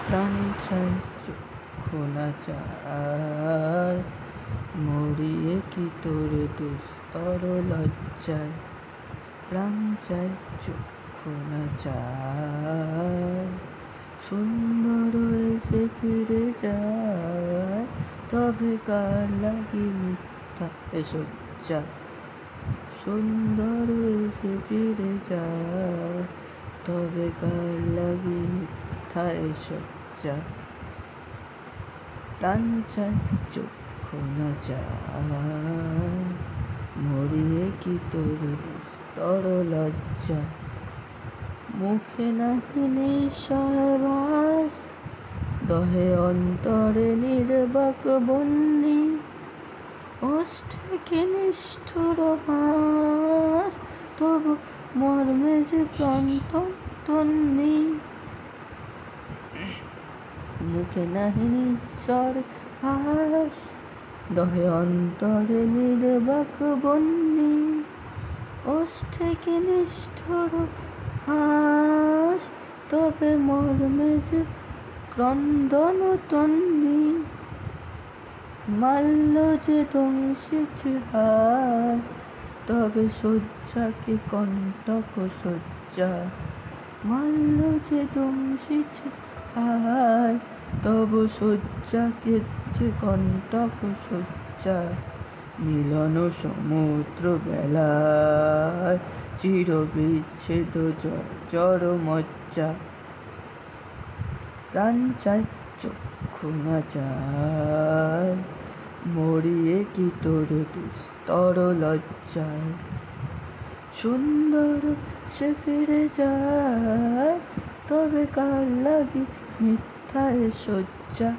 প্রাণ চাই চক্ষু না চায়, মরিয়ে কি তোর দুস্তর লজ্জায়। প্রাণ চাই চক্ষু না চায়, সুন্দর এসে ফিরে যায়, তবে কার লাগি মিথ্যা এ শয্যা। সুন্দর এসে ফিরে যায়, তবে কার লাগি মিথ্যা এ শয্যা। প্রাণ চাই চক্ষু না চায়, মরিয়ে কি তোর দুস্তর লজ্জা। মুখে নাহি নিঃসহাস, দহে অন্তরে নির্বাক বন্দি, ওষ্ঠে কি নিষ্ঠুর হাস, তবু মর্মে যে ক্লান্ত তন্নি। মুখে নাহি নিঃস্বর হাস, দহে অন্তরে নির্বাক বন্দি, ওষ্ঠে কি নিষ্ঠুর হাস, তবে মর্মে যে ক্রন্দন তন্নি। মাল্য যে দংশিছে হায়, তবে শয্যাকে কণ্টক শয্যা। মাল্য যে দংশিছে হায়, তব শয্যাকে যে কণ্টক শয্যা। মিলন সমুদ্র বেলায়, চির বিচ্ছেদ জর মজ্জা। প্রাণ চাই চক্ষু না চায়, মরিয়ে কি তোর দুস্তর লজ্জায়। সুন্দর সে ফিরে যায়, তবে কার লাগি মিথ্যা এ শয্যা।